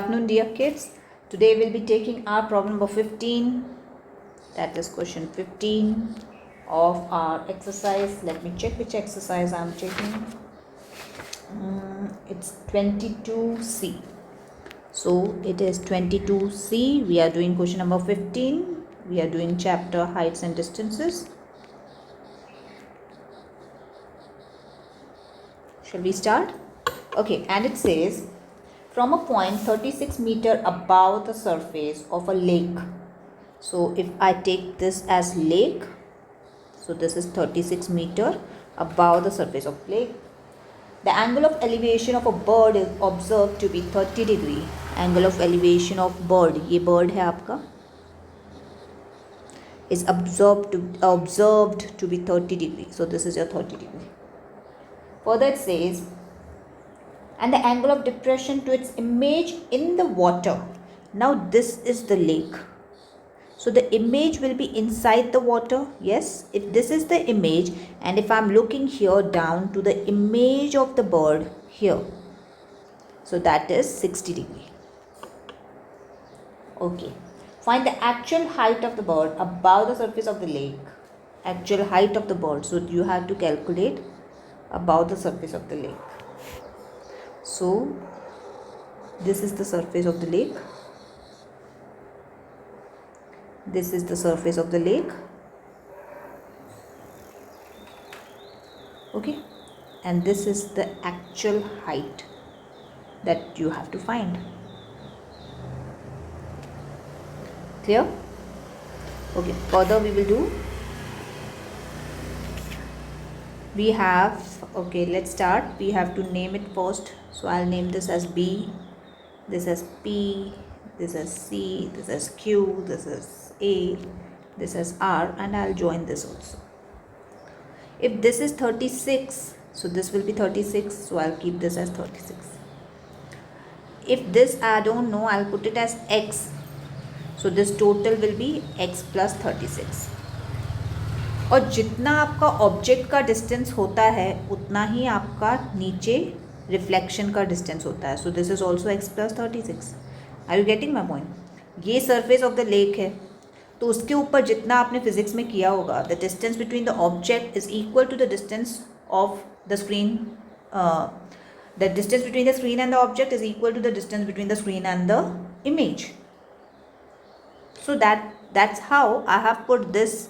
Afternoon, dear kids. Today we'll be taking our problem number 15. That is question 15 of our exercise. Let me check which exercise I'm taking. It's 22C. So it is 22C. We are doing question number 15. We are doing chapter heights and distances. Shall we start? Okay, and it says from a point 36 meter above the surface of a lake. So if I take this as lake, so this is 36 meter above the surface of lake. The angle of elevation of a bird is observed to be 30 degree. Angle of elevation of bird, ये bird है आपका, is observed to be 30 degree. So this is your 30 degree. Further it says, and the angle of depression to its image in the water. Now this is the lake. So the image will be inside the water. Yes, if this is the image and if I'm looking here down to the image of the bird here. So that is 60 degree. Okay. Find the actual height of the bird above the surface of the lake. Actual height of the bird. So you have to calculate above the surface of the lake. So this is the surface of the lake. This is the surface of the lake. Okay, and this is the actual height that you have to find. Clear? Okay, further we will do. We have, okay, let's start. We have to name it first. So I'll name this as B, this as P, this as C, this as Q, this is A, this is R, and I'll join this also. If this is 36, so this will be 36, so I'll keep this as 36. If this I don't know, I'll put it as X. So this total will be X plus 36. और जितना आपका object का distance होता है उतना ही आपका नीचे reflection का डिस्टेंस होता है. So this is also x plus 36. Are you getting my point? ये सरफेस ऑफ द लेक है, तो उसके ऊपर जितना आपने फिजिक्स में किया होगा, the distance between the object is equal to the distance of the screen. The distance between the screen and the object is equal to the distance between the screen and the image. So that's how I have put this.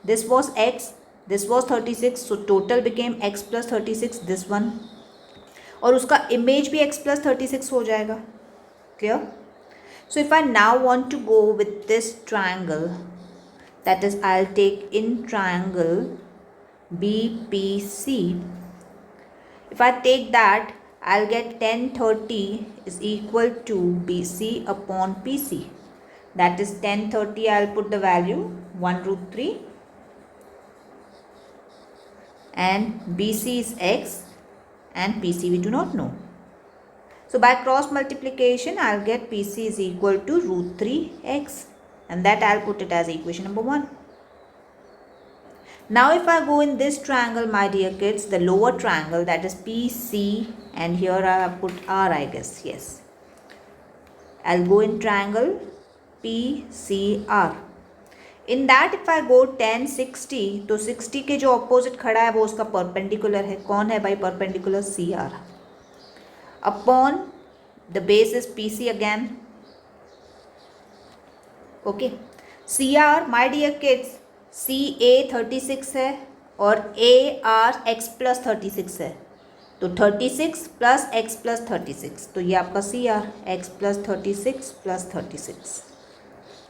This was X, this was 36, so total became X plus 36, this one. और उसका image भी X plus 36 हो जाएगा. Clear? So if I now want to go with this triangle, that is I'll take in triangle BPC. If I take that, I'll get 1030 is equal to BC upon PC. That is 1030, I'll put the value 1√3 and BC is X and PC we do not know. So by cross multiplication I'll get PC is equal to √3x and that I'll put it as equation number 1. Now if I go in this triangle, my dear kids, the lower triangle, that is PC, and here I have put R, I guess. Yes, I'll go in triangle PCR. In that if I go 10 60, तो 60 के जो opposite खड़ा है वो उसका perpendicular है. कौन है भाई perpendicular? CR. Upon the base is PC again. Okay, CR my dear kids, CA 36 है और AR X प्लस 36 है. तो 36 प्लस X प्लस 36, तो ये आपका CR X plus 36 plus 36.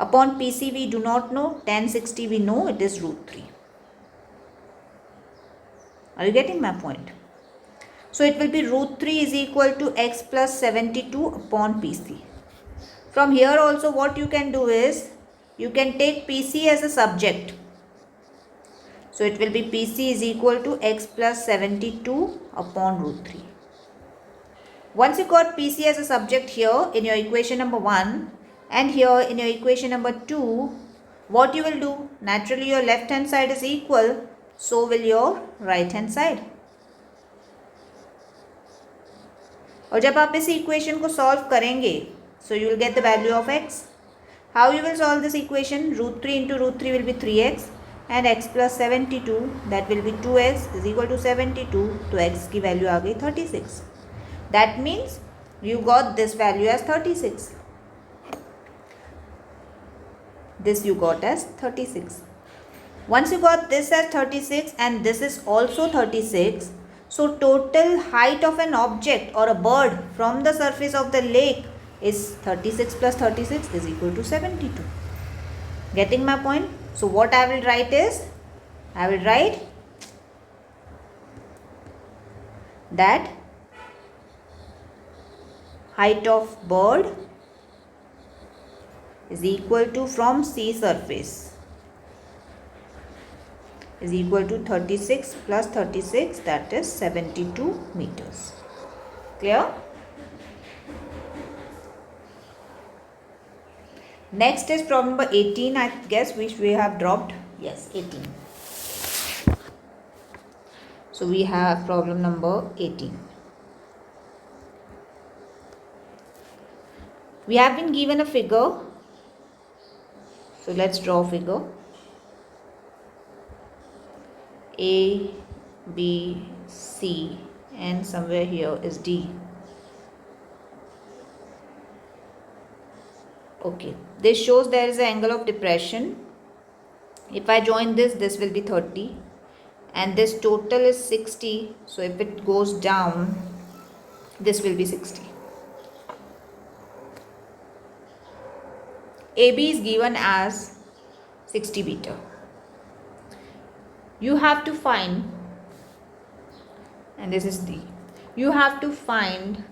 Upon PC we do not know, 1060 we know it is √3. Are you getting my point? So it will be √3 is equal to X plus 72 upon PC. From here also what you can do is, you can take PC as a subject. So it will be PC is equal to X plus 72 upon √3. Once you got PC as a subject here in your equation number 1, and here in your equation number 2, what you will do? Naturally your left hand side is equal, so will your right hand side. और जब आप इस equation को solve करेंगे So you will get the value of x. How you will solve this equation? Root 3 into root 3 will be 3x and x plus 72, that will be 2x is equal to 72. तो x की value आ गई 36. That means you got this value as 36. This you got as 36. Once you got this as 36 and this is also 36, so total height of an object or a bird from the surface of the lake is 36 plus 36 is equal to 72. Getting my point? So what I will write is, I will write that height of bird is equal to from sea surface is equal to 36 plus 36, that is 72 meters. Clear? Next is problem number 18, I guess, which we have dropped. Yes, 18. So we have problem number 18. We have been given a figure. So let's draw a figure. A, B, C, and somewhere here is D. Okay, this shows there is an angle of depression. If I join this, this will be 30 and this total is 60. So if it goes down, this will be 60. AB is given as 60 meter. You have to find, and this is D, you have to find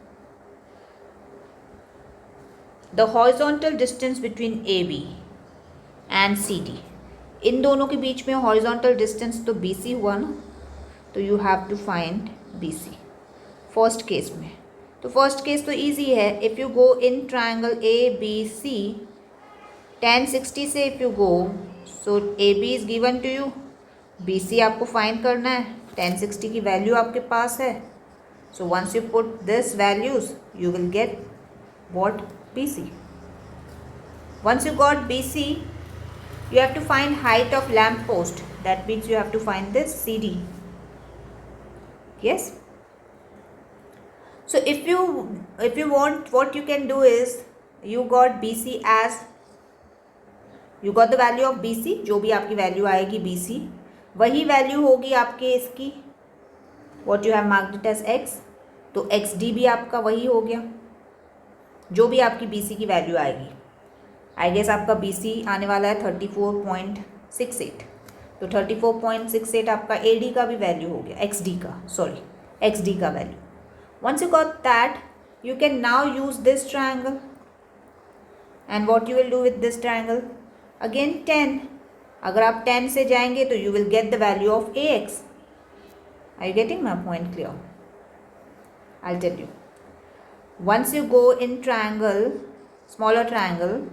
the horizontal distance between AB and CD. इन दोनों के बीच में horizontal distance तो BC हुआ ना, तो you have to find BC. First case में, तो first case तो easy है. If you go in triangle ABC, tan 60 से if you go, so AB is given to you, BC आपको find करना है. tan 60 की value आपके पास है. So once you put this values, you will get what? BC. Once you got BC, you have to find height of lamp post. That means you have to find this CD. Yes. So if you want, what you can do is, you got BC as, you got the value of BC, जो भी आपकी value आएगी BC, वही value होगी आपके इसकी, what you have marked it as x, तो XD भी आपका वही हो गया, जो भी आपकी BC की वैल्यू आएगी. आई गेस आपका BC आने वाला है 34.68, तो 34.68 आपका AD का भी वैल्यू हो गया, XD का value. Once you got that, you can now use this triangle. And what you will do with this triangle? Again 10. अगर आप 10 से जाएंगे तो you will get the value of AX. Are you getting my point clear? I'll tell you. Once you go in triangle, smaller triangle,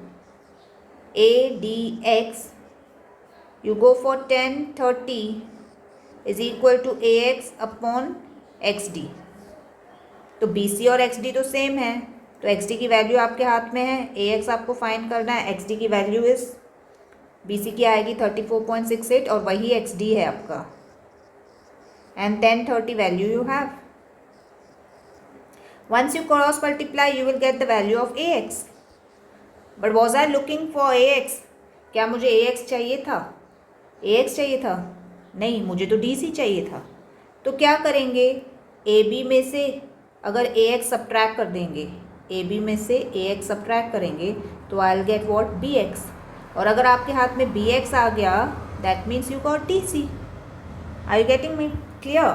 ADX, you go for 10, 30 is equal to AX upon XD. तो BC और XD तो same है, तो XD की value आपके हाथ में है, AX आपको फाइंड करना है. XD की वैल्यू इज, BC की आएगी 34.68 और वही XD है आपका, and 10, 30 value you have. Once you cross multiply, you will get the value of AX. But was I looking for AX? क्या मुझे AX चाहिए था? AX चाहिए था? नहीं, मुझे तो DC चाहिए था. तो क्या करेंगे? AB में से अगर AX सब्ट्रैक्ट कर देंगे, AB में से AX सब्ट्रैक्ट करेंगे तो I'll get what? BX. और अगर आपके हाथ में BX आ गया, that means you got DC. Are you getting me clear?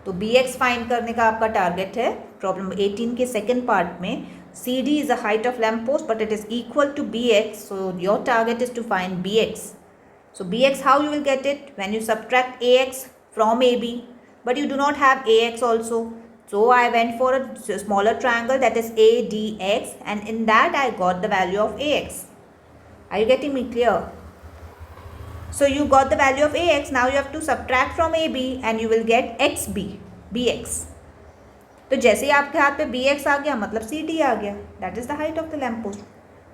तो BX फाइंड करने का आपका टारगेट है. प्रॉब्लम 18 के सेकेंड पार्ट में, CD is the height of lamp post but it is equal to BX, so your target is to find BX. So BX, how you will get it? When you subtract AX from AB, but you do not have AX also. So I went for a smaller triangle, that is ADX, and in that I got the value of AX. Are you getting me clear? So you got the value of AX, now you have to subtract from AB and you will get BX. तो जैसे ही आपके हाथ पे BX आ गया मतलब CD आ गया, that is the height of the lamp post.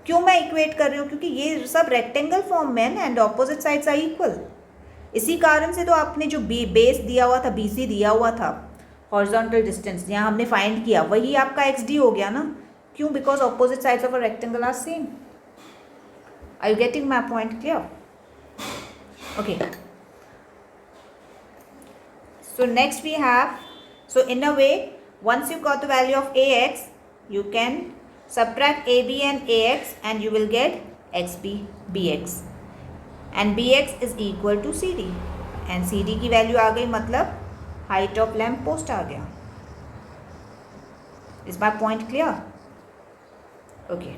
क्यों मैं इक्वेट कर रही हूँ? क्योंकि ये सब रेक्टेंगल फॉर्म में and opposite sides are equal. इसी कारण से तो आपने जो बेस दिया हुआ था, BC दिया हुआ था, हॉरिजॉन्टल डिस्टेंस यहाँ हमने फाइंड किया, वही आपका XD हो गया ना. क्यों? Because opposite sides of a rectangle are same. Are you getting my point clear? Okay. So next we have, so in a way, once you got the value of AX, you can subtract AB and AX and you will get XB, BX. And BX is equal to CD. And CD की value आ गई मतलब height of lamp post आ गया. Is my point clear? Okay.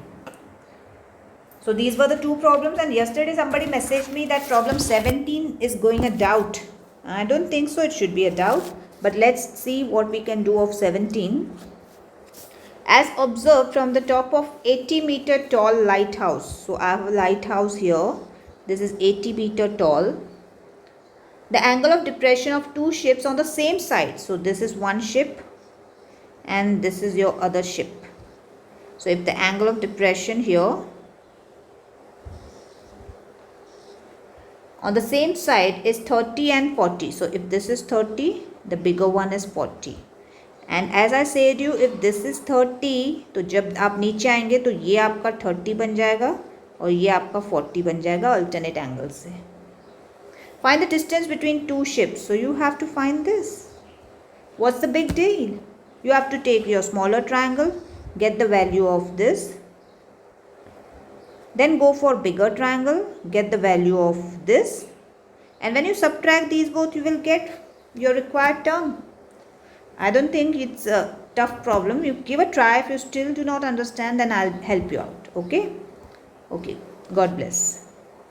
So these were the two problems, and yesterday somebody messaged me that problem 17 is going a doubt. I don't think so it should be a doubt, but let's see what we can do of 17. As observed from the top of 80-meter tall lighthouse. So I have a lighthouse here. This is 80 meter tall. The angle of depression of two ships on the same side. So this is one ship and this is your other ship. So if the angle of depression here on the same side is 30 and 40. So if this is 30, the bigger one is 40. And as I said you, if this is 30, तो जब आप नीचे आएंगे तो ये आपका 30 बन जाएगा और ये आपका 40 बन जाएगा alternate angle से. Find the distance between two ships. So you have to find this. What's the big deal? You have to take your smaller triangle, get the value of this. Then go for bigger triangle, get the value of this. And when you subtract these both, you will get your required term. I don't think it's a tough problem. You give a try. If you still do not understand, then I'll help you out. Okay? Okay. God bless.